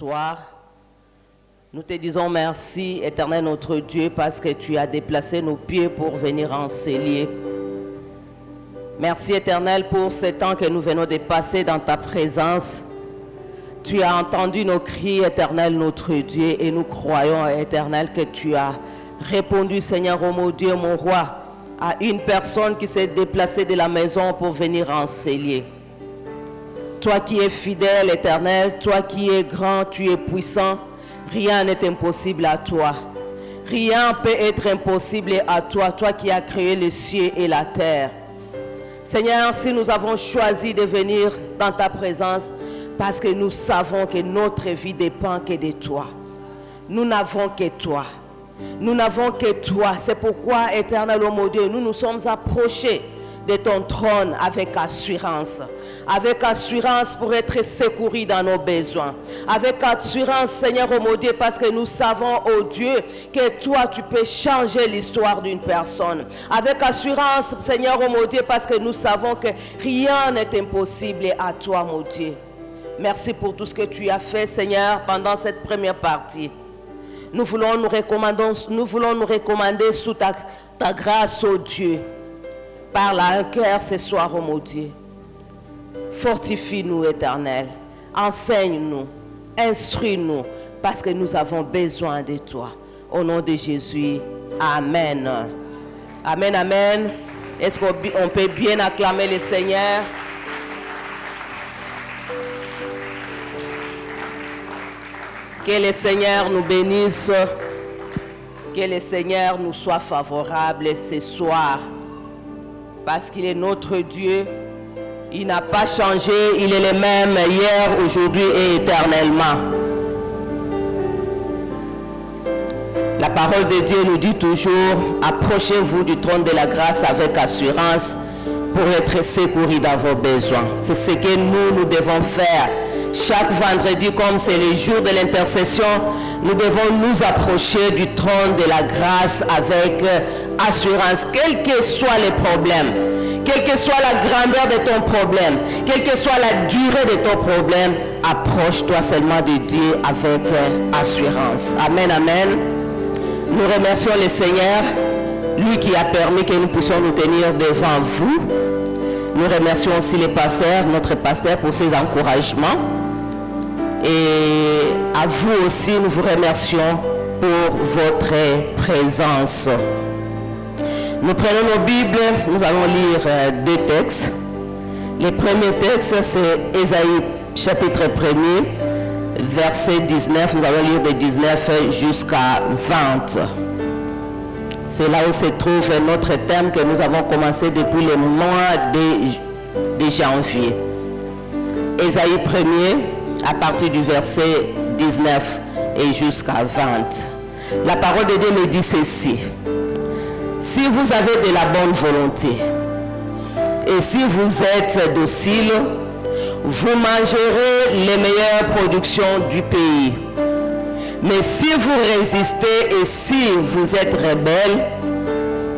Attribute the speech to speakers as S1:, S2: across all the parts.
S1: Soir, nous te disons merci, éternel notre Dieu, parce que tu as déplacé nos pieds pour venir enseigner. Merci, éternel, pour ce temps que nous venons de passer dans ta présence. Tu as entendu nos cris, éternel notre Dieu, et nous croyons, éternel, que tu as répondu, Seigneur, oh mon Dieu, mon roi, à une personne qui s'est déplacée de la maison pour venir enseigner. Toi qui es fidèle, éternel, toi qui es grand, tu es puissant, rien n'est impossible à toi. Rien peut être impossible à toi, toi qui as créé les cieux et la terre. Seigneur, si nous avons choisi de venir dans ta présence, parce que nous savons que notre vie dépend que de toi. Nous n'avons que toi. Nous n'avons que toi. C'est pourquoi, éternel, oh mon Dieu, nous nous sommes approchés de ton trône avec assurance. Avec assurance pour être secourus dans nos besoins. Avec assurance, Seigneur, oh mon Dieu, parce que nous savons, oh Dieu, que toi, tu peux changer l'histoire d'une personne. Avec assurance, Seigneur, oh mon Dieu, parce que nous savons que rien n'est impossible à toi, mon Dieu. Merci pour tout ce que tu as fait, Seigneur, pendant cette première partie. Nous voulons nous recommander sous ta grâce, oh Dieu. Parle à un cœur ce soir, oh mon Dieu. Fortifie-nous, éternel. Enseigne-nous. Instruis-nous. Parce que nous avons besoin de toi. Au nom de Jésus. Amen. Amen, amen. Est-ce qu'on peut bien acclamer le Seigneur? Que le Seigneur nous bénisse. Que le Seigneur nous soit favorable ce soir. Parce qu'il est notre Dieu. Il n'a pas changé. Il est le même hier, aujourd'hui et éternellement. La parole de Dieu nous dit toujours, approchez-vous du trône de la grâce avec assurance pour être secourus dans vos besoins. C'est ce que nous devons faire. Chaque vendredi, comme c'est le jour de l'intercession, nous devons nous approcher du trône de la grâce avec assurance, quels que soient les problèmes, quelle que soit la grandeur de ton problème, quelle que soit la durée de ton problème, approche-toi seulement de Dieu avec assurance. Amen, amen. Nous remercions le Seigneur, lui qui a permis que nous puissions nous tenir devant vous. Nous remercions aussi les pasteurs, notre pasteur, pour ses encouragements. Et à vous aussi, nous vous remercions pour votre présence. Nous prenons nos Bibles, nous allons lire deux textes. Le premier texte, c'est Ésaïe, chapitre 1er, verset 19. Nous allons lire de 19 jusqu'à 20. C'est là où se trouve notre thème que nous avons commencé depuis le mois de janvier. Ésaïe 1er, à partir du verset 19 et jusqu'à 20. La parole de Dieu me dit ceci. Si vous avez de la bonne volonté et si vous êtes docile, vous mangerez les meilleures productions du pays. Mais si vous résistez et si vous êtes rebelles,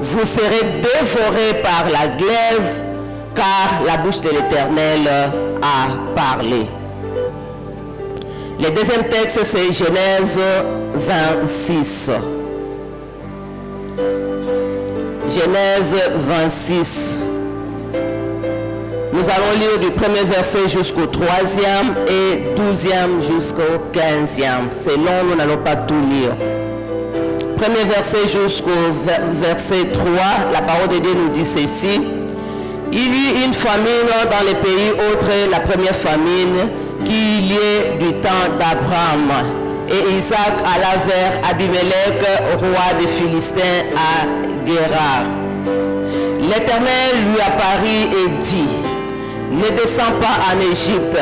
S1: vous serez dévorés par la glaive, car la bouche de l'Éternel a parlé. Le deuxième texte, c'est Genèse 26. Genèse 26. Nous allons lire du premier verset jusqu'au 3e et 12e jusqu'au 15e. C'est long, nous n'allons pas tout lire. Premier verset jusqu'au verset 3, la parole de Dieu nous dit ceci. Il y eut une famine dans les pays autres, la première famine qui y est du temps d'Abraham. Et Isaac alla vers Abimelech, roi des Philistins, à Guérar. L'Éternel lui apparut et dit, ne descends pas en Égypte,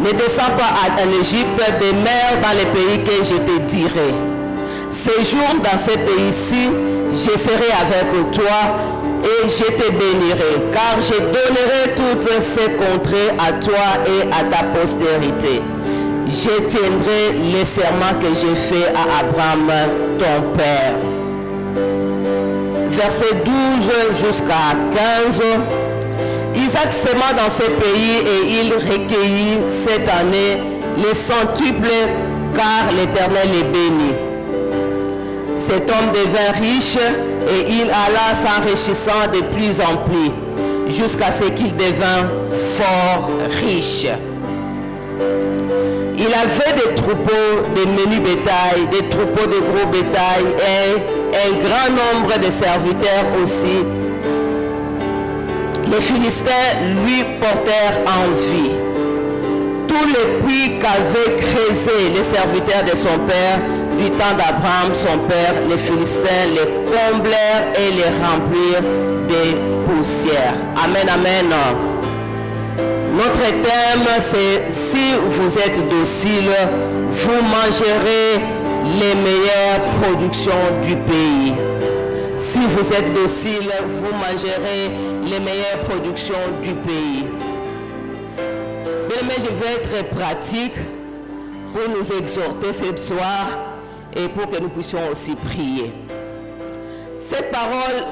S1: ne descends pas en Égypte, demeure dans les pays que je te dirai. Séjourne dans ces pays-ci, je serai avec toi et je te bénirai, car je donnerai toutes ces contrées à toi et à ta postérité. Je tiendrai les serments que j'ai faits à Abraham, ton père. Verset 12 jusqu'à 15. Isaac sema dans ce pays et il recueillit cette année les centuples, car l'Éternel est béni. Cet homme devint riche et il alla s'enrichissant de plus en plus, jusqu'à ce qu'il devint fort riche. Il avait des troupeaux de menu bétail, des troupeaux de gros bétail et un grand nombre de serviteurs aussi. Les Philistins lui portèrent envie. Tous les puits qu'avaient creusés les serviteurs de son père, du temps d'Abraham, son père, les Philistins les comblèrent et les remplirent de poussière. Amen, amen. Notre thème, c'est « Si vous êtes docile, vous mangerez les meilleures productions du pays. » Si vous êtes docile, vous mangerez les meilleures productions du pays. Mais je vais être pratique pour nous exhorter ce soir et pour que nous puissions aussi prier. Cette parole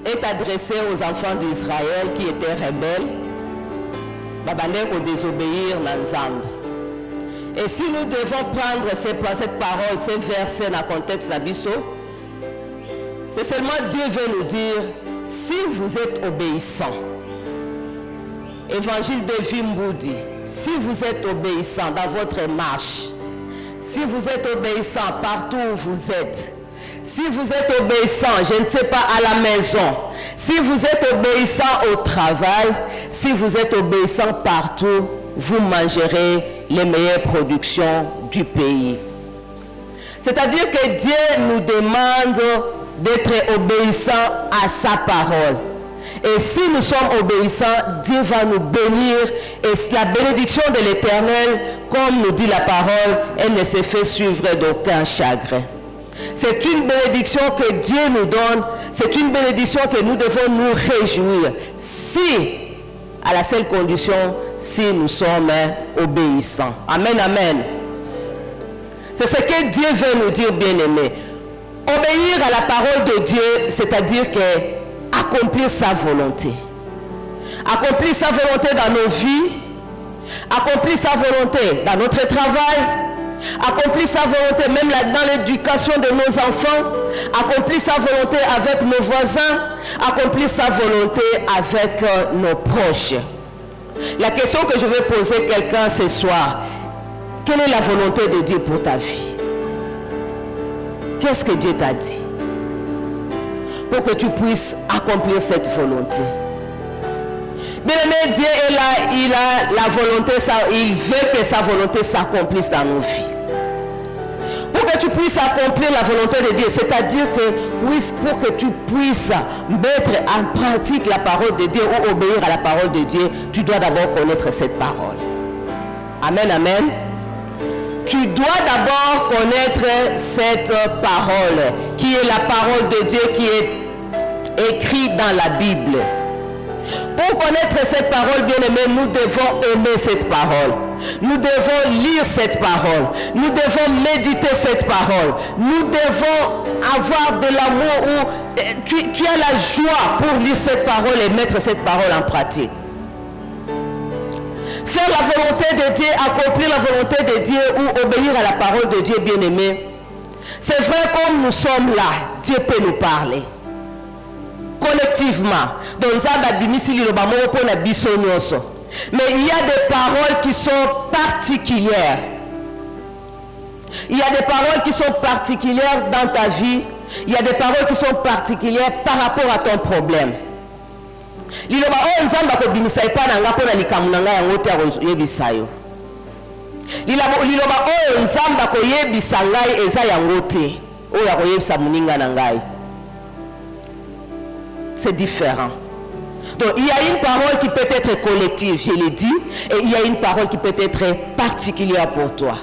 S1: est adressée aux enfants d'Israël qui étaient rebelles, babandeko désobéir na Nzambe. Et si nous devons prendre cette parole, ces versets dans le contexte d'Abisso, c'est seulement Dieu veut nous dire, si vous êtes obéissants, Évangile de Vimboudi, si vous êtes obéissants dans votre marche, si vous êtes obéissants partout où vous êtes, si vous êtes obéissants, je ne sais pas, à la maison, si vous êtes obéissants au travail, si vous êtes obéissants partout, vous mangerez les meilleures productions du pays. C'est-à-dire que Dieu nous demande d'être obéissants à sa parole. Et si nous sommes obéissants, Dieu va nous bénir. Et la bénédiction de l'Éternel, comme nous dit la parole, elle ne se fait suivre d'aucun chagrin. C'est une bénédiction que Dieu nous donne. C'est une bénédiction que nous devons nous réjouir. Si, à la seule condition, si nous sommes obéissants. Amen, amen. C'est ce que Dieu veut nous dire, bien-aimés. Obéir à la parole de Dieu, c'est-à-dire que accomplir sa volonté. Accomplir sa volonté dans nos vies, accomplir sa volonté dans notre travail, accomplir sa volonté même dans l'éducation de nos enfants, accomplir sa volonté avec nos voisins, accomplir sa volonté avec nos proches. La question que je vais poser à quelqu'un ce soir, quelle est la volonté de Dieu pour ta vie? Qu'est-ce que Dieu t'a dit? Pour que tu puisses accomplir cette volonté. Bien-aimé, Dieu est là, il a la volonté, il veut que sa volonté s'accomplisse dans nos vies. Pour que tu puisses accomplir la volonté de Dieu, c'est-à-dire que pour que tu puisses mettre en pratique la parole de Dieu ou obéir à la parole de Dieu, tu dois d'abord connaître cette parole. Amen, amen. Tu dois d'abord connaître cette parole, qui est la parole de Dieu qui est écrite dans la Bible. Pour connaître cette parole, bien-aimés, nous devons aimer cette parole. Nous devons lire cette parole. Nous devons méditer cette parole. Nous devons avoir de l'amour où tu as la joie pour lire cette parole et mettre cette parole en pratique. Faire la volonté de Dieu, accomplir la volonté de Dieu ou obéir à la parole de Dieu, bien-aimé. C'est vrai, comme nous sommes là, Dieu peut nous parler. Collectivement. Mais il y a des paroles qui sont particulières. Il y a des paroles qui sont particulières dans ta vie. Il y a des paroles qui sont particulières par rapport à ton problème. Liloba o nzamba ko bimisa ipana ngapo na likamu na ngaya ngote yebisa yo. Liloba o nzamba ko yebisa ngai eza ya ngote o ya ko yebisa muninga na ngai. C'est différent. Donc il y a une parole qui peut être collective, je l'ai dit, et il y a une parole qui peut être particulière pour toi.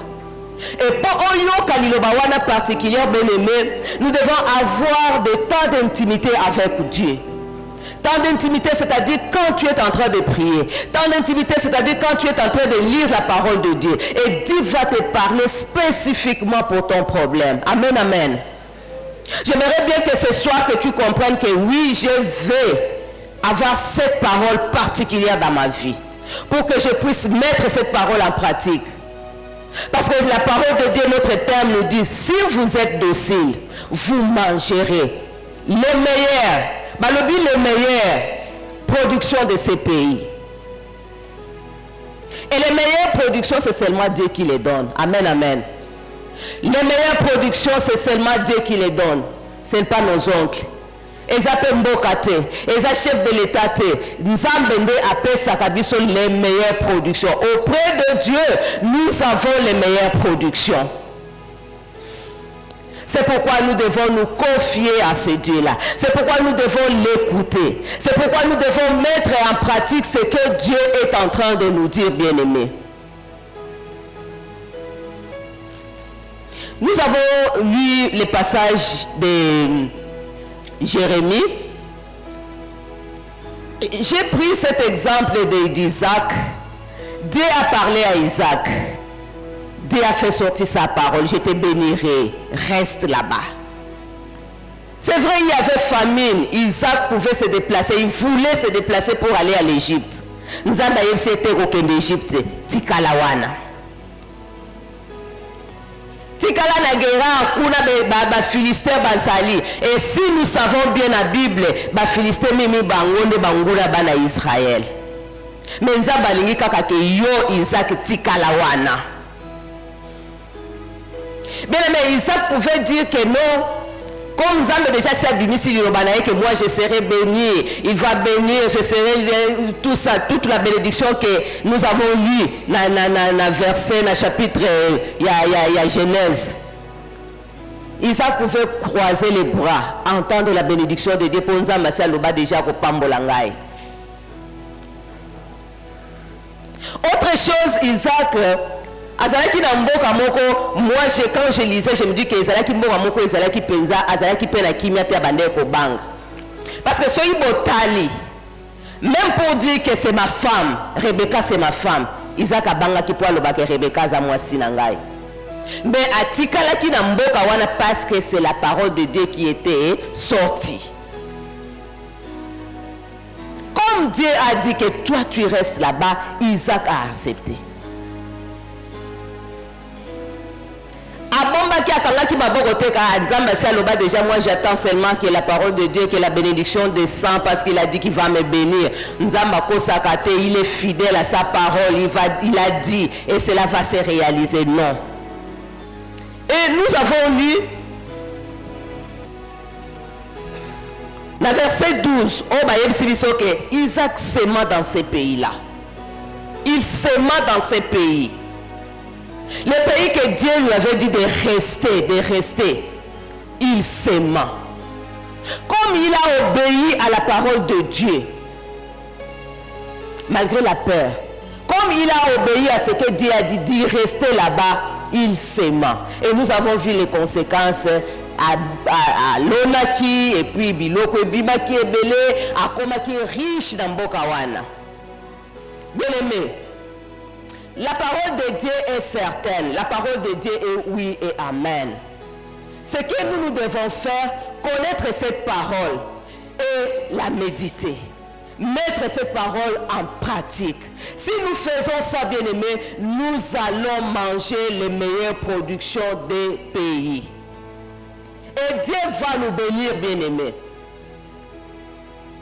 S1: Et pour Oyo Liloba wana particulière, bien-aimé, nous devons avoir des temps d'intimité avec Dieu. Temps d'intimité, c'est-à-dire quand tu es en train de prier. Temps d'intimité, c'est-à-dire quand tu es en train de lire la parole de Dieu. Et Dieu va te parler spécifiquement pour ton problème. Amen, amen. J'aimerais bien que ce soir que tu comprennes que oui, je vais avoir cette parole particulière dans ma vie, pour que je puisse mettre cette parole en pratique. Parce que la parole de Dieu, notre terme nous dit, si vous êtes docile, vous mangerez les meilleures productions de ces pays. Et les meilleures productions, c'est seulement Dieu qui les donne. Amen, amen. Les meilleures productions, c'est seulement Dieu qui les donne. Ce n'est pas nos oncles. Ils appellent Mbokate, ils chefs de l'État. Nzambende appelle Sakabiso les meilleures productions. Auprès de Dieu, nous avons les meilleures productions. C'est pourquoi nous devons nous confier à ce Dieu-là. C'est pourquoi nous devons l'écouter. C'est pourquoi nous devons mettre en pratique ce que Dieu est en train de nous dire, bien-aimés. Nous avons lu les passages de Jérémie. J'ai pris cet exemple d'Isaac. Dieu a parlé à Isaac. Dieu a fait sortir sa parole. Je te bénirai. Reste là-bas. C'est vrai, il y avait famine. Isaac pouvait se déplacer. Il voulait se déplacer pour aller à l'Égypte. Nous avons été au d'Égypte. Tikalawana. Tikala na guerre kuna ba Philistins bazali. Et si nous savons bien la Bible, ba Philistins mimi bangonde bangura bana Israël. Mais nzamba lingi kaka ke yo Isaac tikala wana. Bien mais Isaac pouvait dire que non. Comme Nzambe déjà s'est abimisi l'Irobanaï, que moi je serai béni, il va bénir, je serai tout ça, toute la bénédiction que nous avons lue dans verset, dans chapitre, il y a Genèse. Isaac pouvait croiser les bras, entendre la bénédiction de Dieu pour Nzambe Saloba déjà au Pambolangaï. Autre chose, Isaac. Azalaki na mboka moko, moi quand je lisais, je me dis que Azalaki mboka moko, Azalaki penza, Azalaki pena kimia te bande ko banga. Parce que soyi botali, même pour dire que c'est ma femme, Rebecca c'est ma femme, Isaac abanga ki po aloba que Rebecca za mwasi na ngai. Mais atikalaki na mboka wana parce que c'est la parole de Dieu qui était sortie. Comme Dieu a dit que toi tu restes là-bas, Isaac a accepté. Déjà moi j'attends seulement que la parole de Dieu, que la bénédiction descend parce qu'il a dit qu'il va me bénir. Il est fidèle à sa parole, il a dit et cela va se réaliser. Non. Et nous avons lu le verset 12. Isaac s'aima dans ces pays-là. Il s'aima dans ces pays. Le pays que Dieu lui avait dit de rester, il s'aima. Comme il a obéi à la parole de Dieu, malgré la peur, comme il a obéi à ce que Dieu a dit rester là-bas, il s'aima. Et nous avons vu les conséquences à Lonaki, et puis Biloko et Bimaki et Belé, à Komaki riche dans Bokawana. Bien aimé. La parole de Dieu est certaine. La parole de Dieu est oui et amen. Ce que nous devons faire, connaître cette parole et la méditer. Mettre cette parole en pratique. Si nous faisons ça, bien aimé, nous allons manger les meilleures productions des pays. Et Dieu va nous bénir, bien aimé.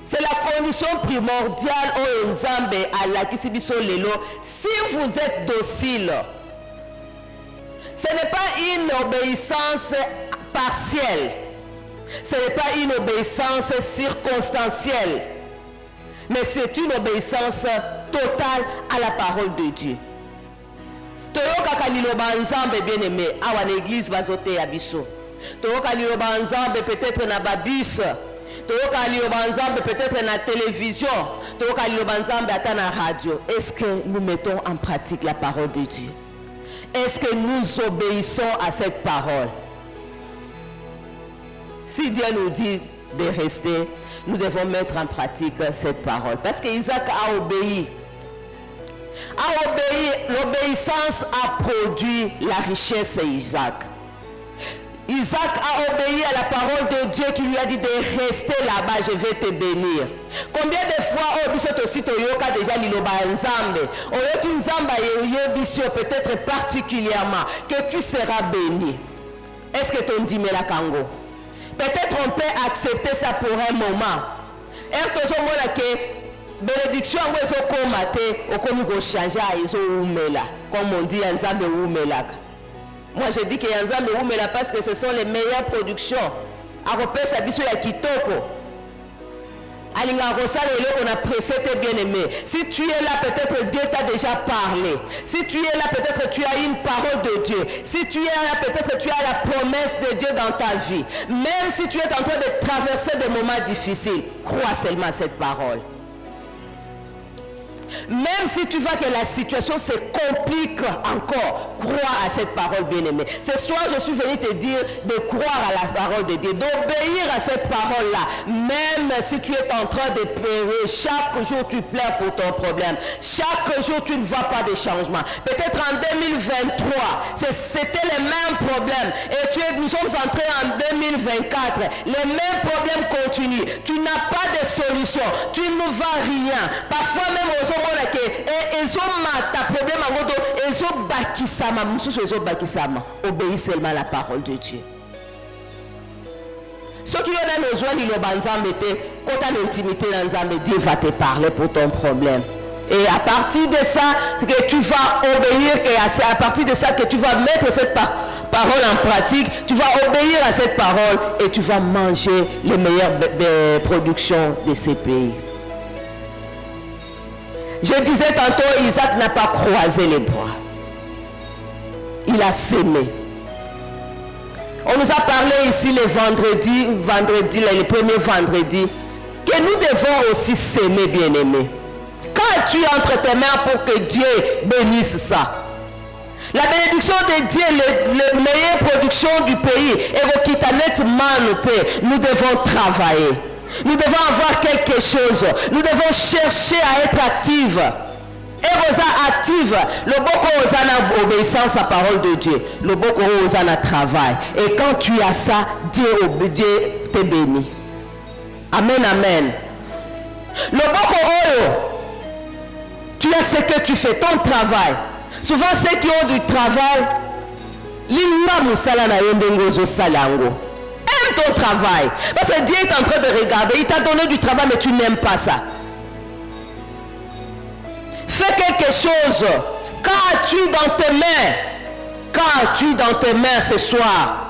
S1: C'est la condition primordiale au Nzambe à la Kisibiso Lelo. Si vous êtes docile, ce n'est pas une obéissance partielle. Ce n'est pas une obéissance circonstancielle. Mais c'est une obéissance totale à la parole de Dieu. Toyoka Kaliloba Nzambe bien aimé, à l'église bazote yabiso. Toyoka Kaliloba Nzambe peut-être na babis. Peut-être dans la télévision, dans la radio. Est-ce que nous mettons en pratique la parole de Dieu? Est-ce que nous obéissons à cette parole? Si Dieu nous dit de rester, nous devons mettre en pratique cette parole. Parce qu'Isaac a obéi. L'obéissance a produit la richesse d'Isaac. Isaac a obéi à la parole de Dieu qui lui a dit de rester là-bas, je vais te bénir. Combien de fois aussi déjà liloba nzambe, peut-être particulièrement que tu seras béni. Est-ce que ton dit la kango? Peut-être on peut accepter ça pour un moment. Bénédiction comme on dit nzambe umela. Moi je dis que nzambe umela parce que ce sont les meilleures productions. Akopesa biso ya kitoko. Alinga Rosale, on a précédé bien aimé. Si tu es là, peut-être Dieu t'a déjà parlé. Si tu es là, peut-être tu as une parole de Dieu. Si tu es là, peut-être tu as la promesse de Dieu dans ta vie. Même si tu es en train de traverser des moments difficiles, crois seulement à cette parole. Même si tu vois que la situation se complique encore, crois à cette parole bien-aimée. Ce soir, je suis venu te dire de croire à la parole de Dieu, d'obéir à cette parole-là. Même si tu es en train de pleurer, chaque jour tu pleures pour ton problème. Chaque jour tu ne vois pas de changement. Peut-être en 2023, c'était les mêmes problèmes. Et nous sommes entrés en 2024. Les mêmes problèmes continuent. Tu n'as pas de solution. Tu ne vois rien. Parfois même aux obéis seulement à la parole de Dieu. Ceux qui ont besoin quand l'intimité dans Nzambe, Dieu va te parler pour ton problème. Et à partir de ça, que tu vas obéir, et c'est à partir de ça que tu vas mettre cette parole en pratique, tu vas obéir à cette parole et tu vas manger les meilleures productions de ces pays. Je disais tantôt, Isaac n'a pas croisé les bras. Il a sémé. On nous a parlé ici le vendredi, le premier vendredi, que nous devons aussi s'aimer, bien-aimés. Quand tu entre tes mains pour que Dieu bénisse ça, la bénédiction de Dieu, la meilleure production du pays, et nous devons travailler. Nous devons avoir quelque chose. Nous devons chercher à être actifs. Et vous êtes actifs. Le beaucoup aux obéissance à la parole de Dieu. Le beaucoup aux travail. Et quand tu as ça, Dieu te bénit. Amen, amen. Le beaucoup tu as ce que tu fais, ton travail. Souvent ceux qui ont du travail, aime ton travail. Parce que Dieu est en train de regarder. Il t'a donné du travail, mais tu n'aimes pas ça. Fais quelque chose. Qu'as-tu dans tes mains? Qu'as-tu dans tes mains ce soir?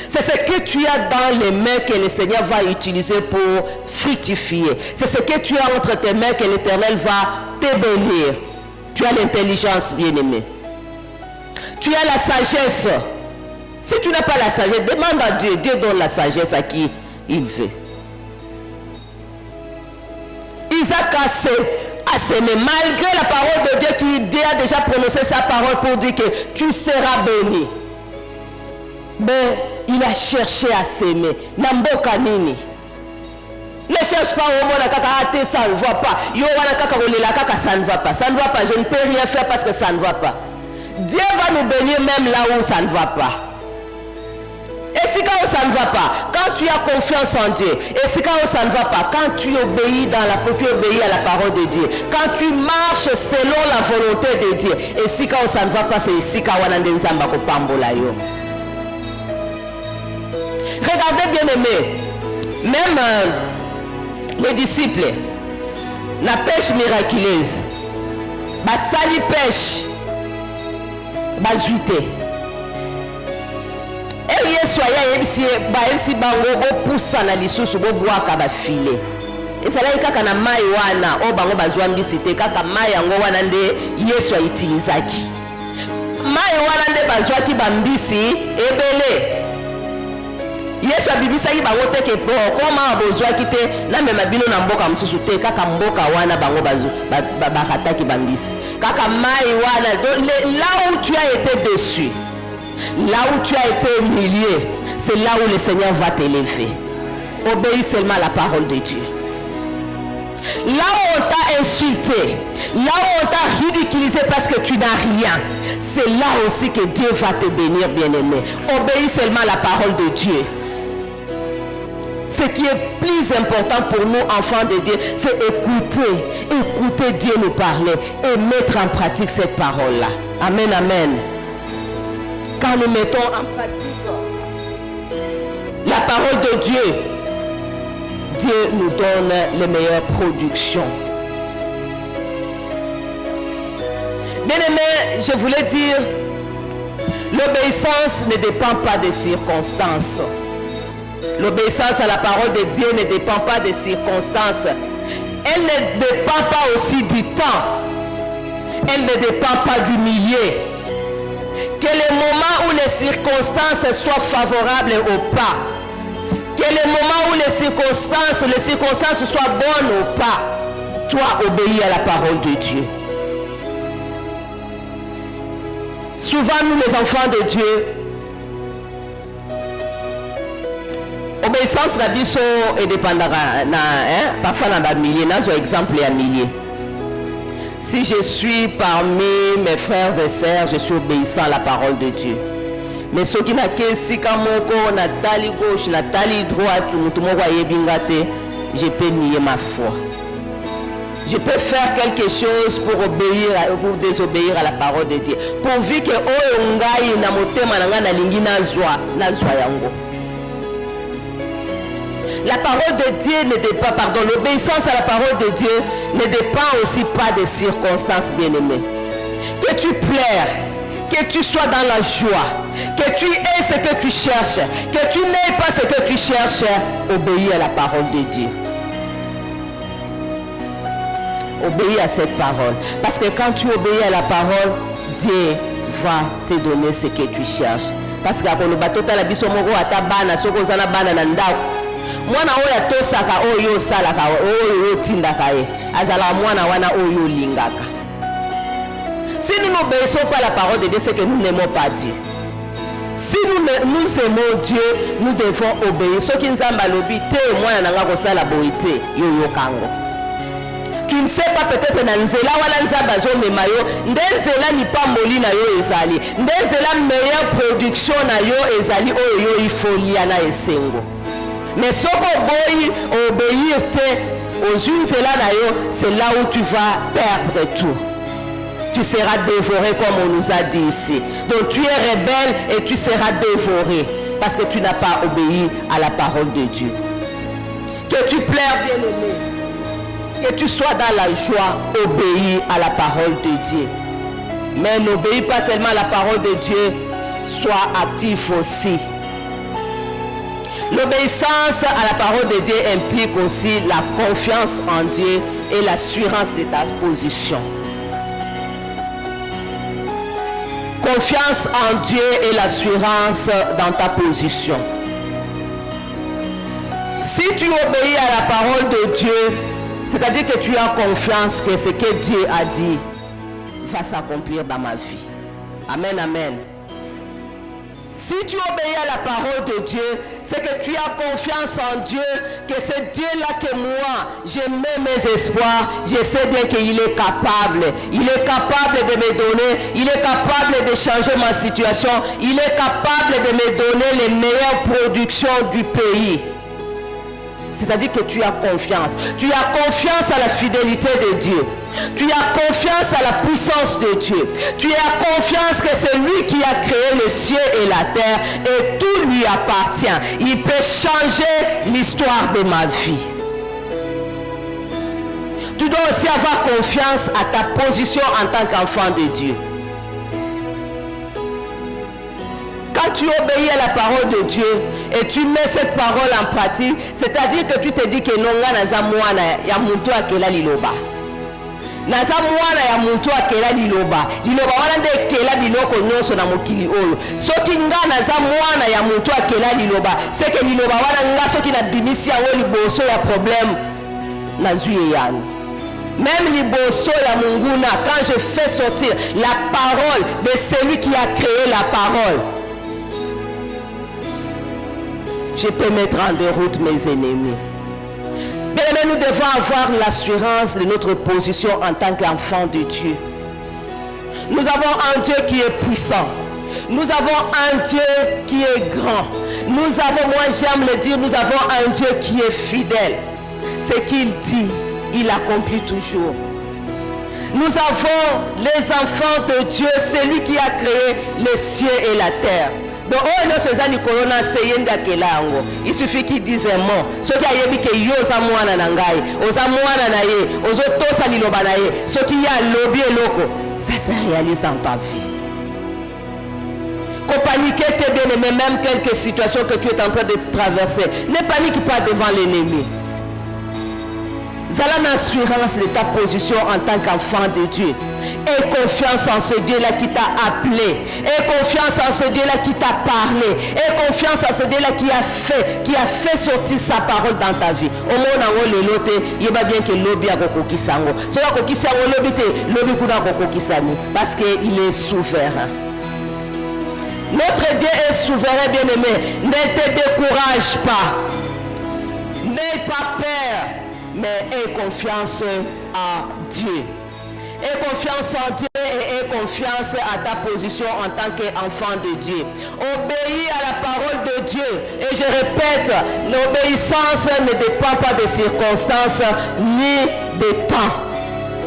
S1: C'est ce que tu as dans les mains que le Seigneur va utiliser pour fructifier. C'est ce que tu as entre tes mains que l'Éternel va te bénir. Tu as l'intelligence, bien-aimé. Tu as la sagesse. Si tu n'as pas la sagesse, demande à Dieu. Dieu donne la sagesse à qui il veut. Isaac a sémé. Malgré la parole de Dieu qui a déjà prononcé sa parole pour dire que tu seras béni. Mais il a cherché à s'aimer. Namboka nini. Ne cherche pas au monde à ça ne va pas. Ça ne va pas. Ça ne va pas. Je ne peux rien faire parce que ça ne va pas. Dieu va nous bénir même là où ça ne va pas. Et si quand ça ne va pas, quand tu as confiance en Dieu, et si quand ça ne va pas, quand tu obéis à la parole de Dieu, quand tu marches selon la volonté de Dieu, et si quand ça ne va pas, c'est ici quand on a des nzamba ko pambola yo. Regardez bien aimé, même les disciples, la pêche miraculeuse, la sali pêche, la zuité. Et Yesu aya MC bango poussa na lisusu bo boaka ba filet. Et ça là kaka na mai wana o bango bazwa mbisite kaka mai yango wana nde Yesu aitilizaki. Mai wana nde bazwa ki bambisi ebele. Yesu abibisaki bango te ke koma bozwa kite na mema bino na mboka msusu te kaka mboka wana bango bakataki bambisi. Kaka mai wana là où tu as été déçu. Là où tu as été humilié, c'est là où le Seigneur va t'élever. Obéis seulement à la parole de Dieu. Là où on t'a insulté, là où on t'a ridiculisé parce que tu n'as rien, c'est là aussi que Dieu va te bénir, bien-aimé. Obéis seulement à la parole de Dieu. Ce qui est plus important pour nous, enfants de Dieu, c'est écouter Dieu nous parler et mettre en pratique cette parole-là. Amen, amen. Quand nous mettons en pratique la parole de Dieu, Dieu nous donne les meilleures productions. Bien-aimé, je voulais dire, l'obéissance ne dépend pas des circonstances. L'obéissance à la parole de Dieu ne dépend pas des circonstances. Elle ne dépend pas aussi du temps. Elle ne dépend pas du milieu. Que le moment où les circonstances soient favorables ou pas. Que le moment où les circonstances soient bonnes ou pas. Toi, obéis à la parole de Dieu. Souvent, nous les enfants de Dieu, obéissance na biso et dépendara parfois dans la millier, nazo exemple ya millier. Si je suis parmi mes frères et sœurs, je suis obéissant à la parole de Dieu. Mais ceux qui n'a que sika moko na tali gauche, na tali droite, mutu moko ayebinga te, je peux nier ma foi. Je peux faire quelque chose pour désobéir à la parole de Dieu. Pourvu que oyo ngai na motema na nga na lingi nazwa yango. La parole de Dieu ne dépend, l'obéissance à la parole de Dieu ne dépend aussi pas des circonstances, bien-aimées. Que tu plaires, que tu sois dans la joie, que tu aies ce que tu cherches, que tu n'aies pas ce que tu cherches, obéis à la parole de Dieu. Obéis à cette parole. Parce que quand tu obéis à la parole, Dieu va te donner ce que tu cherches. Parce que le bateau la biso moko atabana soko zana bana na ndako. Mwana oya tosaka oyo salaka oyo tindaka ye. Azala mwana wana oyo lingaka. Si nous n'obéissons pas à la parole de Dieu, c'est que nous n'aimons pas Dieu. Si nous aimons Dieu, nous devons obéir. Ce qui nous a malobi te mwana nanga ko sala boité yo kango. Tu ne sais pas peut-être na nzela wala nzaba zo memayo ndenzela ni pa molina yo ezali ndenzela meilleure production na yo ezali oyo ifolia na esengo. Mais ce qu'on obéir aux nzela na yo, c'est là où tu vas perdre tout. Tu seras dévoré comme on nous a dit ici. Donc tu es rebelle et tu seras dévoré parce que tu n'as pas obéi à la parole de Dieu. Que tu plaires, bien-aimé. Que tu sois dans la joie, obéis à la parole de Dieu. Mais n'obéis pas seulement à la parole de Dieu, sois actif aussi. L'obéissance à la parole de Dieu implique aussi la confiance en Dieu et l'assurance de ta position. Confiance en Dieu et l'assurance dans ta position. Si tu obéis à la parole de Dieu, c'est-à-dire que tu as confiance que ce que Dieu a dit va s'accomplir dans ma vie. Amen, amen. Si tu obéis à la parole de Dieu, c'est que tu as confiance en Dieu, que c'est Dieu-là que moi, je mets mes espoirs, je sais bien qu'il est capable. Il est capable de me donner, il est capable de changer ma situation, il est capable de me donner les meilleures productions du pays. C'est-à-dire que tu as confiance. Tu as confiance à la fidélité de Dieu. Tu as confiance à la puissance de Dieu. Tu as confiance que c'est lui qui a créé les cieux et la terre et tout lui appartient. Il peut changer l'histoire de ma vie. Tu dois aussi avoir confiance à ta position en tant qu'enfant de Dieu. Quand tu obéis à la parole de Dieu et tu mets cette parole en pratique, c'est-à-dire que tu te dis que non, naza mwana ya mutu akela liloba. Naza mwana ya mutu akela liloba. Liloba wana nde kela biloko nyonso na mokili oyo. Soki nga naza mwana ya mutu akela liloba, c'est que liloba wana nga soki na bimisi yango liboso ya problème nazui yani. Même liboso ya munguna, quand je fais sortir la parole de celui qui a créé la parole, je peux mettre en déroute mes ennemis. Mais nous devons avoir l'assurance de notre position en tant qu'enfant de Dieu. Nous avons un Dieu qui est puissant. Nous avons un Dieu qui est grand. Nous avons, moi j'aime le dire, nous avons un Dieu qui est fidèle. Ce qu'il dit, il accomplit toujours. Nous avons les enfants de Dieu, c'est lui qui a créé les cieux et la terre. Donc, il suffit qu'il dise un mot. Ce qui a dit que yo zamwana nangai, ozamwana naye, ozotosa liloba naye, ce qui a lobby et loco, ça se réalise dans ta vie. Qu'on panique tes bien-aimés, même quelques situations que tu es en train de traverser. Ne panique pas devant l'ennemi. Zala l'assurance de ta position en tant qu'enfant de Dieu. Et confiance en ce Dieu-là qui t'a appelé. Et confiance en ce Dieu-là qui t'a parlé. Et confiance en ce Dieu-là qui a fait sortir sa parole dans ta vie. Au moins, on a l'élote, il va bien que l'obi a beaucoup qui s'en va. Ce qui s'en va, l'obi a beaucoup qui s'en va. Parce qu'il est souverain. Notre Dieu est souverain, bien-aimé. Ne te décourage pas. N'aie pas peur. Mais aie confiance à Dieu. Aie confiance en Dieu et aie confiance à ta position en tant qu'enfant de Dieu. Obéis à la parole de Dieu. Et je répète, l'obéissance ne dépend pas des circonstances ni des temps.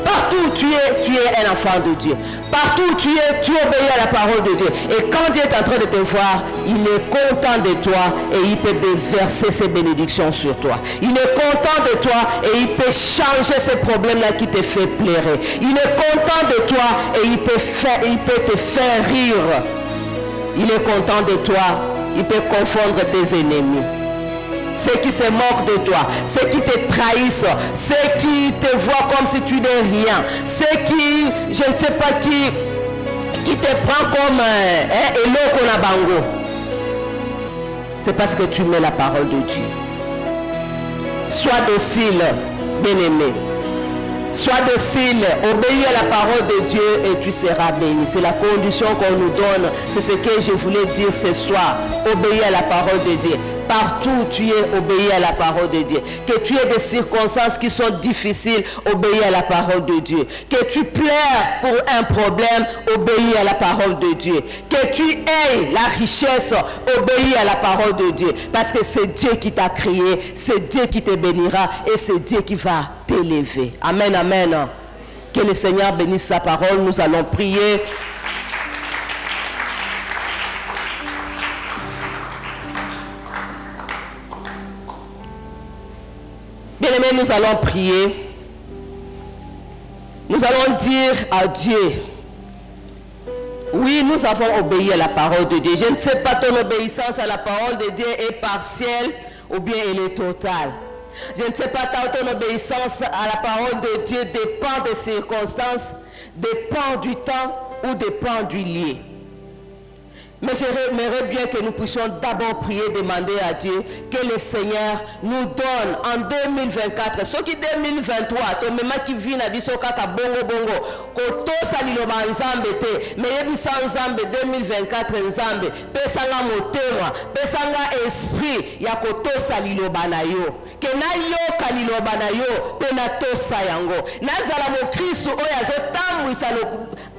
S1: Partout où tu es un enfant de Dieu. Partout où tu obéis à la parole de Dieu. Et quand Dieu est en train de te voir, il est content de toi et il peut déverser ses bénédictions sur toi. Il est content de toi et il peut changer ces problèmes-là qui te fait pleurer. Il est content de toi et il peut te faire rire. Il est content de toi, il peut confondre tes ennemis. Ceux qui se moquent de toi, ceux qui te trahissent, ceux qui te voient comme si tu n'es rien, ceux qui, je ne sais pas qui te prend comme Eloko na bango. C'est parce que tu mets la parole de Dieu. Sois docile, bien-aimé. Sois docile, obéis à la parole de Dieu et tu seras béni. C'est la condition qu'on nous donne. C'est ce que je voulais dire ce soir. Obéis à la parole de Dieu. Partout où tu es, obéis à la parole de Dieu. Que tu aies des circonstances qui sont difficiles, obéis à la parole de Dieu. Que tu pleures pour un problème, obéis à la parole de Dieu. Que tu aies la richesse, obéis à la parole de Dieu. Parce que c'est Dieu qui t'a créé, c'est Dieu qui te bénira et c'est Dieu qui va t'élever. Amen, amen. Que le Seigneur bénisse sa parole. Nous allons prier. Bien-aimés, nous allons prier. Nous allons dire à Dieu, oui, nous avons obéi à la parole de Dieu. Je ne sais pas, ton obéissance à la parole de Dieu est partielle ou bien elle est totale. Je ne sais pas, ton obéissance à la parole de Dieu dépend des circonstances, dépend du temps ou dépend du lieu. Mais j'aimerais bien que nous puissions d'abord prier, demander à Dieu que le Seigneur nous donne en 2024, ce qui 2023, ton même qui vit na biso kaka bongo bongo, koto saliloba nzambe te, mais yebisa nzambe 2024 nzambe, pesanga motema, pesanga esprit ya koto saliloba na yo, ke na yo kaliloba na yo, pe na tosa yango, nazala mo Kristo oyo azotambwisa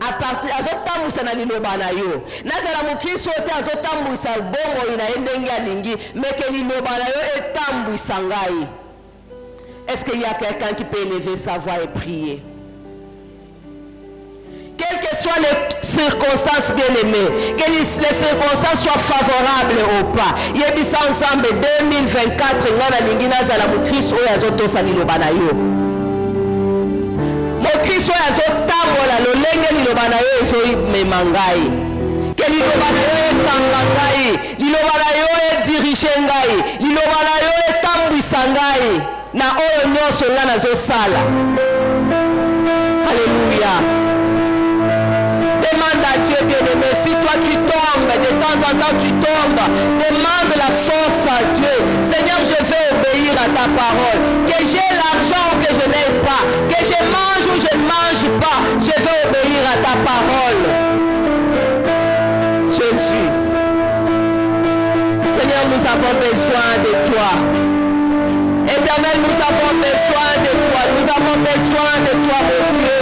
S1: a partir azotambwisa na liloba na yo, nazala mo Kristo te azotambwisa bongo ina endenge alingi, mais que liloba na yo etambwisa ngai. Est-ce qu'il y a quelqu'un qui peut élever sa voix et prier? Quelles que soient les circonstances, bien-aimées, que les circonstances soient favorables ou pas. Yebisa ensemble 2024 ngana lingi nazala mo Kristo oyo azotosa liloba na yo. Mo Kristo oyo azotambola lolenge liloba na yo ezomema ngai. Que liloba na yo ekanga ngai, liloba na yo edirige ngai, liloba na yo etambwisa ngai na oyo nyonso nga nazosala. Alléluia. Demande à Dieu, bien-aimé, si toi tu tombes, de temps en temps tu tombes, demande la force à Dieu. Seigneur, je veux obéir à ta parole. Que j'ai l'argent ou que je n'ai pas, que je mange ou je ne mange pas, je veux obéir à ta parole. Jésus. Seigneur, nous avons besoin de toi. Éternel, nous avons besoin de toi. Nous avons besoin de toi, mon Dieu.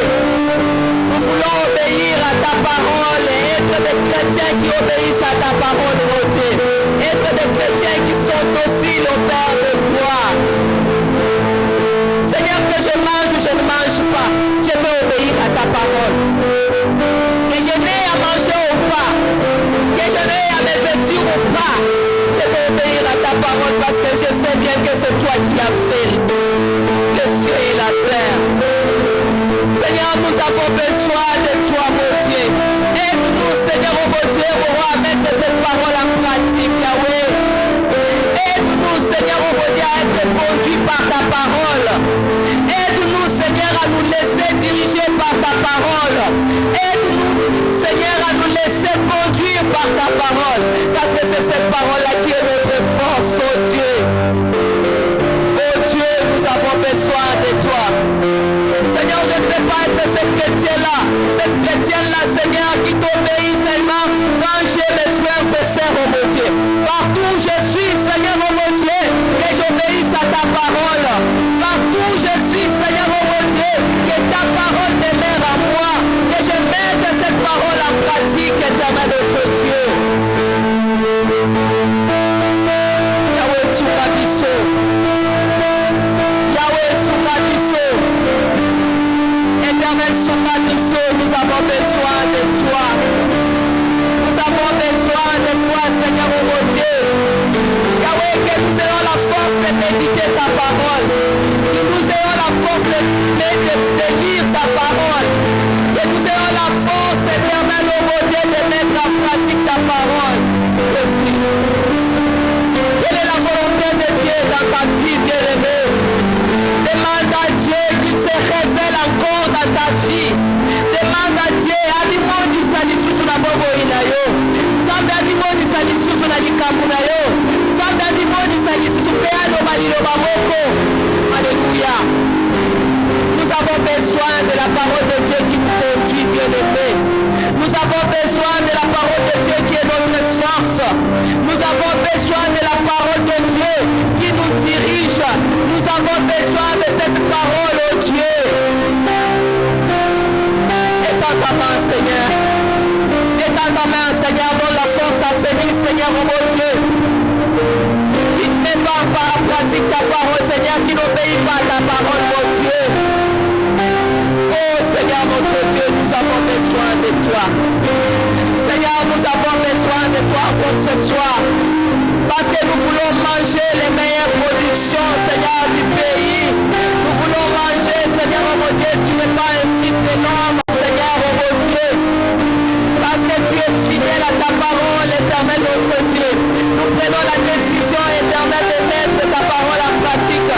S1: Nous voulons obéir à ta parole et être des chrétiens qui obéissent à ta parole, mon Dieu. Être des chrétiens qui sont dociles au Père de gloire. Seigneur, que je mange ou je ne mange pas, je veux obéir à ta parole. Que je n'ai à manger ou pas, que je n'ai à me vêtir ou pas, je veux obéir à ta parole parce que je sais bien que c'est toi qui as fait le ciel et la terre. Seigneur, nous avons besoin de toi, mon Dieu. Aide-nous, Seigneur, mon Dieu, à mettre cette parole en pratique, Yahweh. Aide-nous, Seigneur, mon Dieu, à être conduit par ta parole. Aide-nous, Seigneur, à nous laisser diriger par ta parole. Aide-nous, Seigneur, à nous laisser conduire par ta parole. Parce que c'est cette parole-là qui est notre force, oh Dieu. Oh Dieu, nous avons besoin de toi. Seigneur, je ne veux pas être ce chrétien-là. Cette chrétienne-là, Seigneur, qui t'obéit seulement quand j'ai mes frères et sœurs, oh mon Dieu. Partout où je suis, Seigneur, oh mon Dieu, que j'obéisse à ta parole. Partout où je suis, Seigneur, oh mon Dieu, que ta parole demeure à moi. Que je mette cette parole en pratique, éternel notre Dieu. Yahweh, Sourabiso. Yahweh, Sourabiso. Éternel Sourabiso, nous avons besoin de toi. Nous avons besoin de toi, Seigneur, oh mon Dieu. Yahweh, que nous ayons la force de méditer ta parole. Que nous ayons la force de lire ta parole. Que nous ayons la force, éternel, oh mon Dieu, de mettre en pratique ta parole. Quelle est la volonté de Dieu dans ta vie, bien-aimée? Demande à Dieu qu'il se révèle encore dans ta vie. Demande à Dieu, Alléluia. Nous avons besoin de la parole de Dieu qui nous conduit, bien-aimé. Nous avons besoin de la parole de Dieu qui est notre force. Nous avons besoin de la parole de Dieu qui nous dirige. Nous avons besoin de cette parole, oh Dieu. Étends ta main, Seigneur. Étends ta main, Seigneur, donne la force à Seigneur, Seigneur, oh mon Dieu. Qui ne met pas en pratique ta parole, Seigneur, qui n'obéit pas à ta parole, mon Dieu. Oh Seigneur, notre Dieu, nous avons besoin de toi. Seigneur, nous avons besoin de toi pour ce soir. Parce que nous voulons manger les meilleures productions, Seigneur, du pays. Nous voulons manger, Seigneur, oh mon Dieu, tu n'es pas un fils de l'homme, Seigneur, oh mon Dieu. Parce que tu es fidèle à ta parole, éternel, notre Dieu. Nous prenons la décision, éternel, de mettre ta parole en pratique.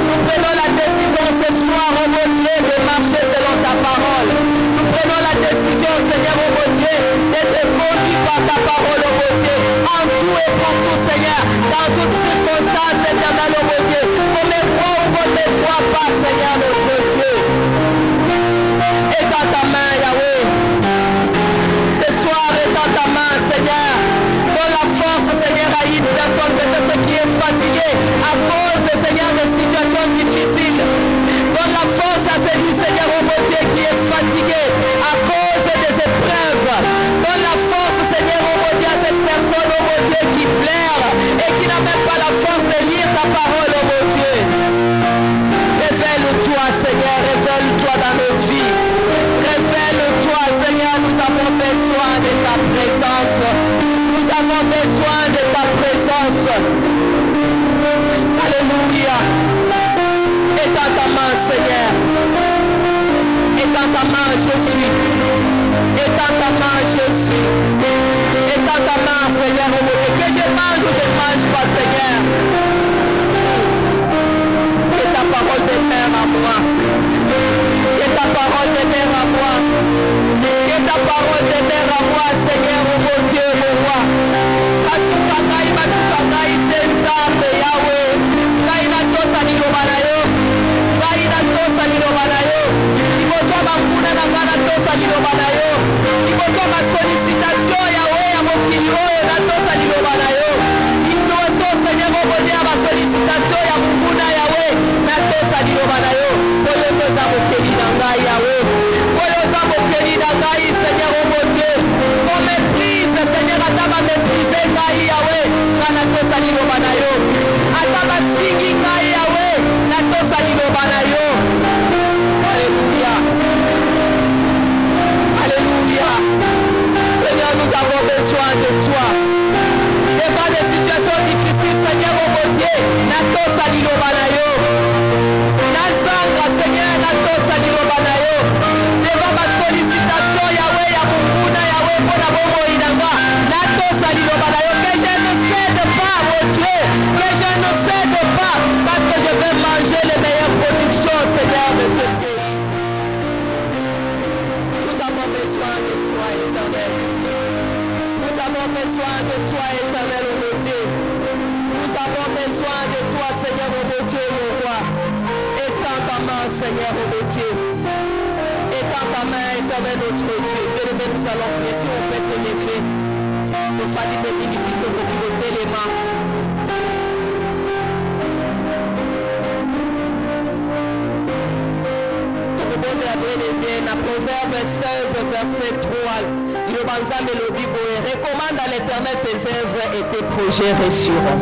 S1: Nous prenons la décision ce soir, oh mon Dieu, de marcher selon ta parole. Nous prenons la décision, Seigneur, oh mon Dieu, d'être conduit par ta parole, oh mon Dieu. En tout et pour tout, Seigneur, dans toutes circonstances, éternel, oh mon Dieu. Qu'on ne voit ou qu'on ne voit pas, Seigneur, notre Dieu. Et dans ta main, Yahweh. Ce soir, et dans ta main, Seigneur. Donne la force, Seigneur, à une personne peut-être qui est fatiguée à cause, Seigneur, de situations difficiles. Donne la force à celui, Seigneur, oh mon Dieu, qui est fatigué à cause des épreuves. Donne la force, Seigneur, oh mon Dieu, à cette personne, oh mon Dieu, qui pleure et qui n'a même pas la force de lire ta parole, oh mon Dieu. Révèle-toi, Seigneur, révèle-toi dans nos vies. Révèle-toi, Seigneur, nous avons besoin de ta présence. Nous avons besoin de ta présence. Alléluia. Et dans ta main, Seigneur. Et dans ta main, je suis. Et dans ta main, je suis. Et dans ta main, Seigneur, oh mon Dieu. Que je mange ou je ne mange pas, Seigneur. Que ta parole demeure à moi. Que ta parole demeure à moi. Que ta parole demeure à moi, Seigneur, oh mon Dieu, mon roi. Yahweh. Sollicitation, Yahweh, à mon kilo, Seigneur, oh mon Dieu, ma sollicitation, Yahweh, Seigneur, oh mon Dieu. besoin de toi. Devant des situations difficiles, Seigneur, oh mon Dieu, nato salilo banayo. Nazanga, Seigneur, nato salilo banayo. Devant ma sollicitation, Yahweh, Yamukuna, Yahweh, pour la bomo inanga, nato salilo banayo. Que je ne cède pas, mon Dieu, que je ne cède pas, parce que je vais manger les meilleures productions, Seigneur, de ce pays. Nous avons besoin de toi, éternel. Nous avons besoin de toi, éternel, oh mon Dieu. Nous avons besoin de toi, Seigneur, oh mon Dieu, mon roi. Étends ta main, Seigneur, oh mon Dieu. Étends ta main, éternel, notre Dieu. Bien-aimé, nous allons prier. Si on peut se lever, nous fallait bénir ici pour piloter les mains. Proverbe 16, verset 3. Recommande à l'Éternel tes œuvres et tes projets réussiront.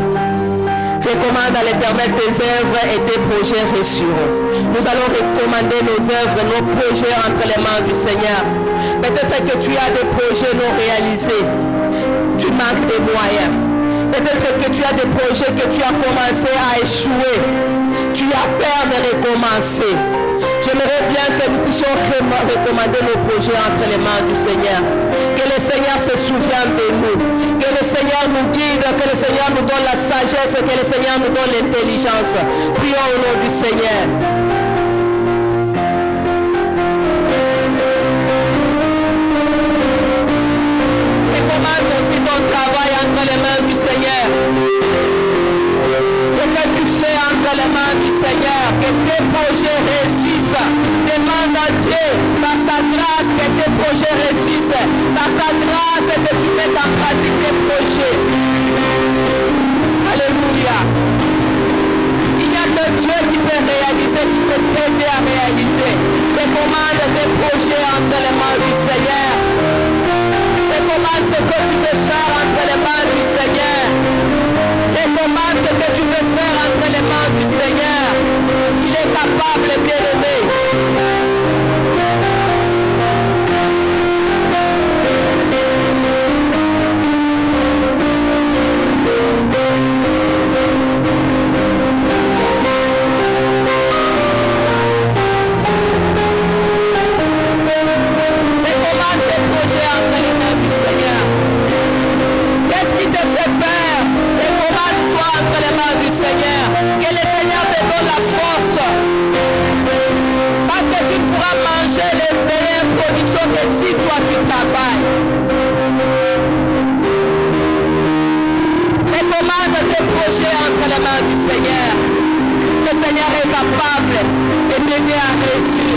S1: Recommande à l'Éternel tes œuvres et tes projets réussiront. Nous allons recommander nos œuvres, nos projets entre les mains du Seigneur. Peut-être que tu as des projets non réalisés. Tu manques de moyens. Peut-être que tu as des projets que tu as commencé à échouer. Tu as peur de recommencer. J'aimerais bien que nous puissions recommander nos projets entre les mains du Seigneur. Que le Seigneur se souvienne de nous. Que le Seigneur nous guide. Que le Seigneur nous donne la sagesse. Que le Seigneur nous donne l'intelligence. Prions au nom du Seigneur. Recommande aussi ton travail entre les mains du Seigneur. Ce que tu fais entre les mains du Seigneur, que tes projets réussissent. Demande à Dieu, par sa grâce, que tes projets réussissent. Par sa grâce, que tu mettes en pratique tes projets. Alléluia. Il n'y a que Dieu qui peut réaliser, qui peut t'aider à réaliser. Recommande tes projets entre les mains du Seigneur. Recommande ce que tu veux faire entre les mains du Seigneur. Recommande ce que tu veux faire entre les mains du Seigneur. Il est capable, bien-aimé. Recommande tes projets entre les mains du Seigneur. Qu'est-ce qui te fait peur? Recommande-toi entre les mains du Seigneur. Que le Seigneur te donne la force. Parce que tu pourras manger les meilleures productions que si toi tu travailles. Recommande tes projets entre les mains du Seigneur. Le Seigneur est capable de t'aider à réussir.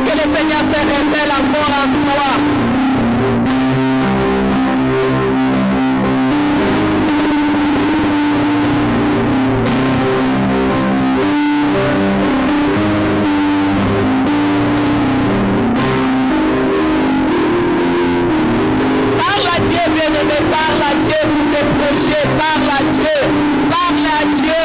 S1: Que le Seigneur se révèle encore en toi. Parle à Dieu, bien-aimé, parle à Dieu pour tes projets, parle à Dieu, parle à Dieu.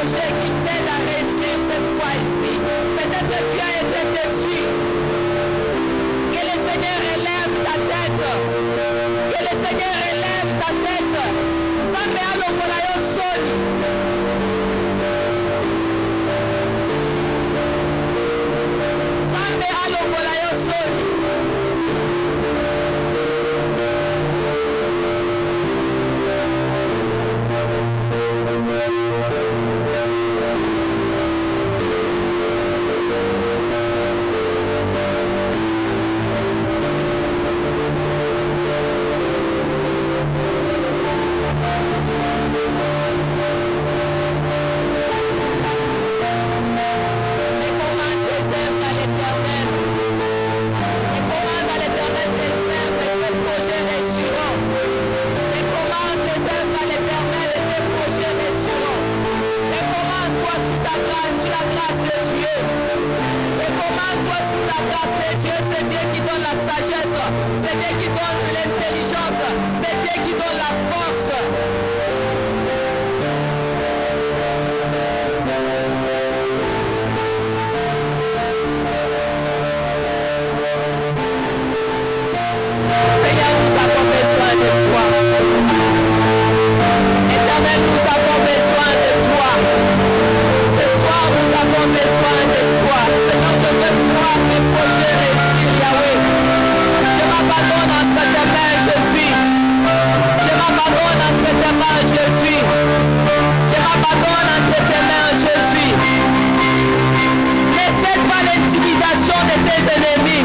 S1: Qui t'aide à réussir cette fois ici. Peut-être que tu as été déçu. Que le Seigneur élève ta tête. Que le Seigneur élève ta tête. Zambe alo konayo soni. sous ta grâce, sur la grâce de Dieu. Recommande-toi sous la grâce de Dieu. C'est Dieu qui donne la sagesse. C'est Dieu qui donne l'intelligence. C'est Dieu qui donne la force. Seigneur, nous avons besoin de toi. Éternel, nous avons besoin de toi. Ce soir, nous avons besoin de toi. Seigneur, je veux voir mes projets réussir, Yahweh. Je m'abandonne entre tes mains, Jésus. Je m'abandonne entre tes mains, Jésus. Je m'abandonne entre tes mains, Jésus. Ne cède pas l'intimidation de tes ennemis.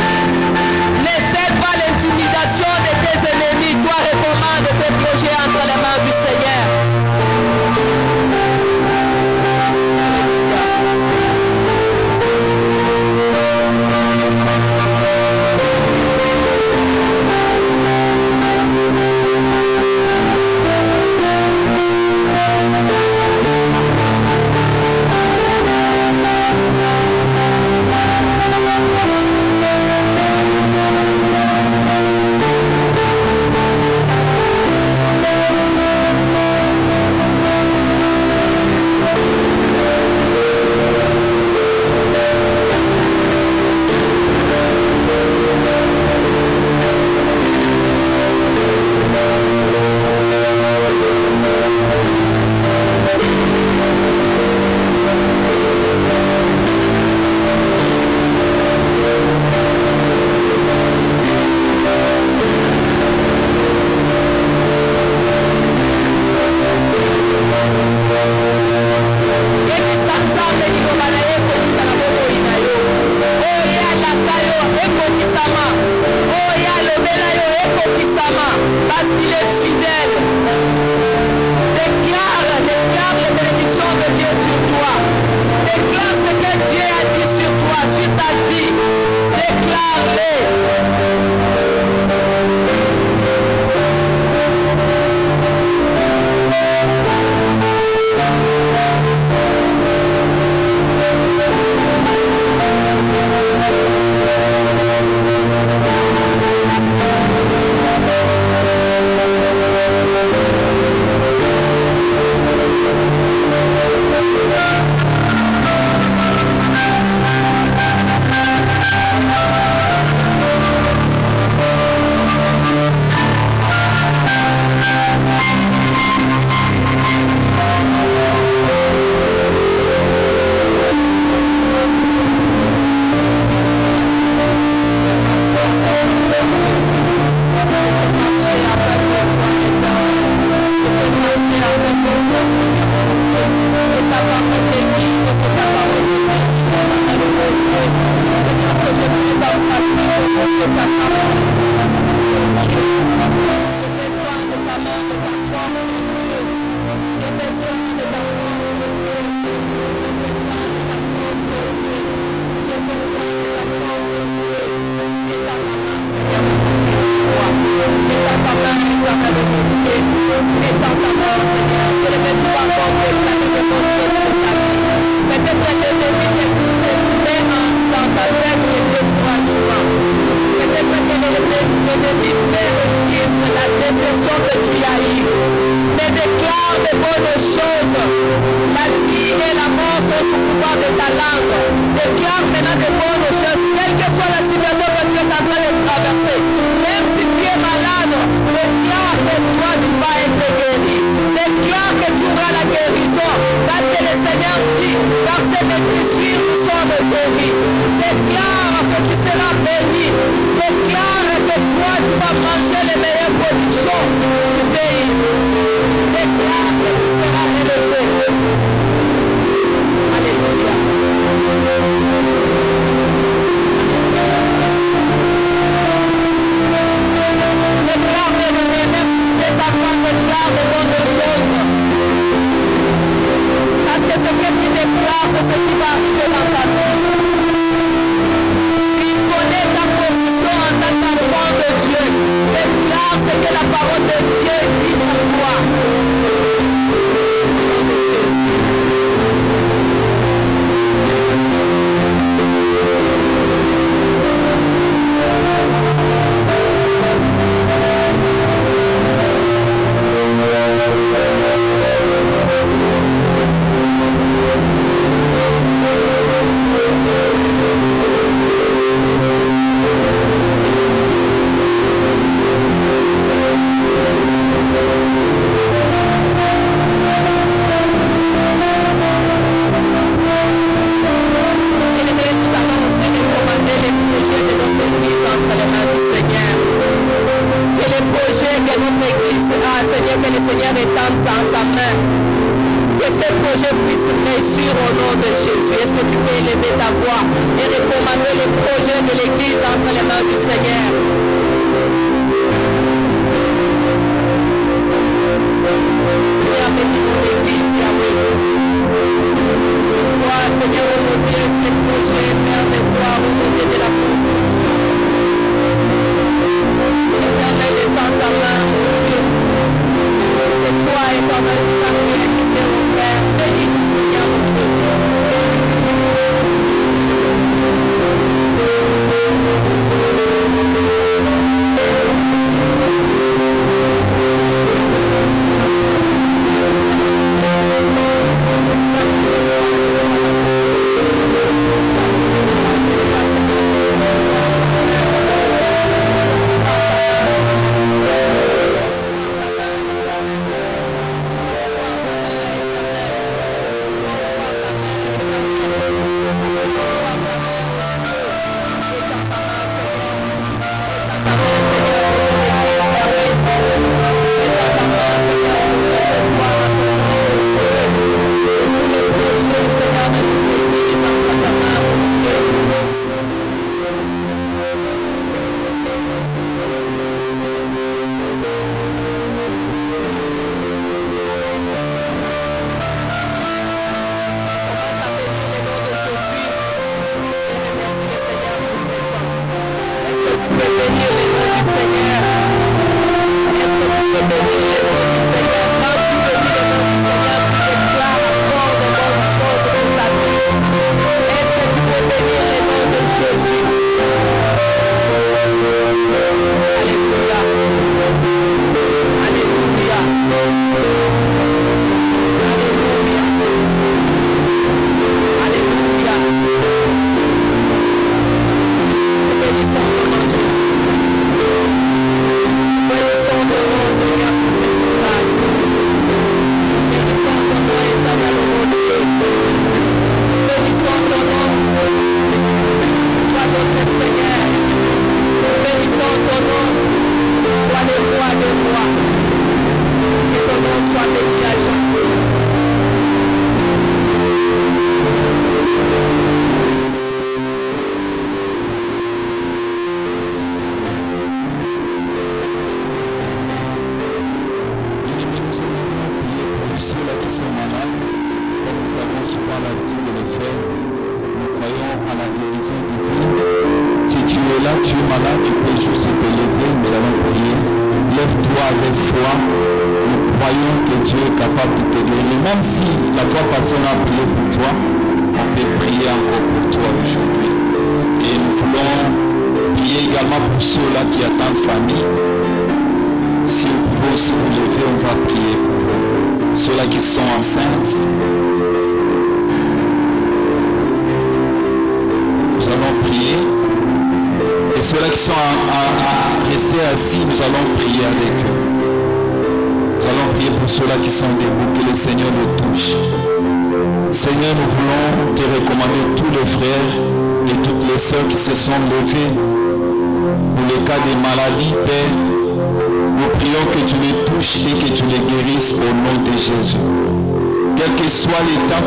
S1: Ne cède pas l'intimidation de tes ennemis. Toi, recommande tes projets entre les mains du Seigneur. Parce qu'il est fidèle. Déclare les bénédictions de Dieu sur toi. Déclare ce que Dieu a dit sur toi, sur ta vie. Déclare-les. ces projets puissent réussir au nom de Jésus. Est-ce que tu peux élever ta voix et recommander les projets de l'Église entre les mains du Seigneur? Seigneur, bénis mon Église, Yahweh. Toi, Seigneur, au nom de ces projets, Père de gloire, au nom de la construction. Éternel est en ta main, mon Dieu. C'est toi, éternel, qui t'as réalisé, mon Père. Bénis-nous, Seigneur, notre Dieu.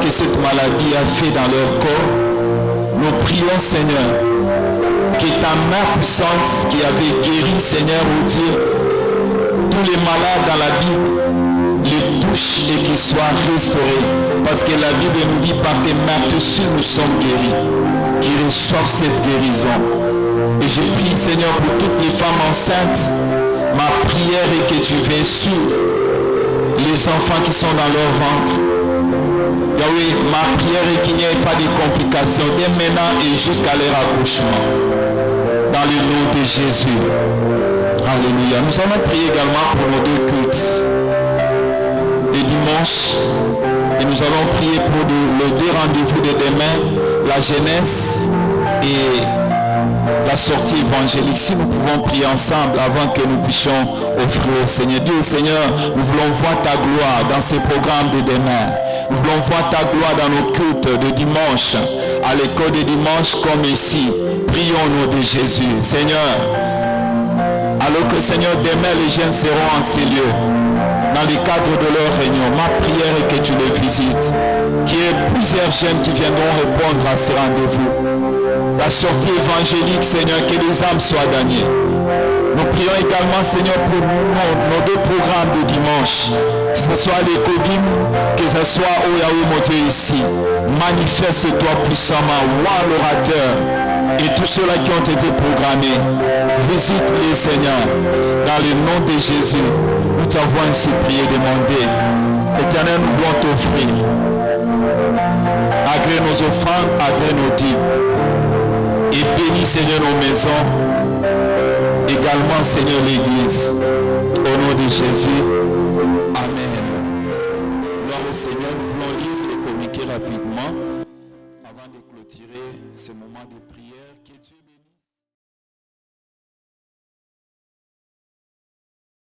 S2: Cette maladie a fait dans leur corps, nous prions, Seigneur, que ta main puissante qui avait guéri, Seigneur, oh Dieu, tous les malades dans la Bible, les touche et qu'ils soient restaurés. Parce que la Bible nous dit par tes mains nous sommes guéris, qu'ils reçoivent cette guérison. Et je prie, Seigneur, pour toutes les femmes enceintes, ma prière est que tu viennes sur les enfants qui sont dans leur ventre. Yahweh, ma prière est qu'il n'y ait pas de complications dès maintenant et jusqu'à leur accouchement. Dans le nom de Jésus. Alléluia. Nous allons prier également pour nos deux cultes de dimanche. Et nous allons prier pour les deux rendez-vous de demain, la jeunesse et la sortie évangélique. Si nous pouvons prier ensemble avant que nous puissions offrir au Seigneur. Dieu, Seigneur, nous voulons voir ta gloire dans ces programmes de demain. Nous voulons voir ta gloire dans nos cultes de dimanche, à l'école de dimanche comme ici. Prions au nom de Jésus. Seigneur, alors que Seigneur, demain les jeunes seront en ces lieux. dans le cadre de leur réunion. Ma prière est que tu les visites, qu'il y ait plusieurs jeunes qui viendront répondre à ces rendez-vous. La sortie évangélique, Seigneur, que les âmes soient gagnées. Nous prions également, Seigneur, pour nos deux programmes de dimanche, que ce soit les Kodim, que ce soit au Yahweh mon Dieu ici. Manifeste-toi puissamment, roi l'orateur, et tous ceux-là qui ont été programmés. Visite-les, Seigneur, dans le nom de Jésus. Nous t'avons ainsi prié, demandé. Éternel, nous voulons t'offrir. Agrée nos offrandes, agrée nos dîmes. Et bénis, Seigneur, nos maisons. Également, Seigneur, l'Église. Au nom de Jésus. Amen. Gloire au Seigneur, nous voulons lire et communiquer rapidement avant de clôturer ce moment de prière. Que Dieu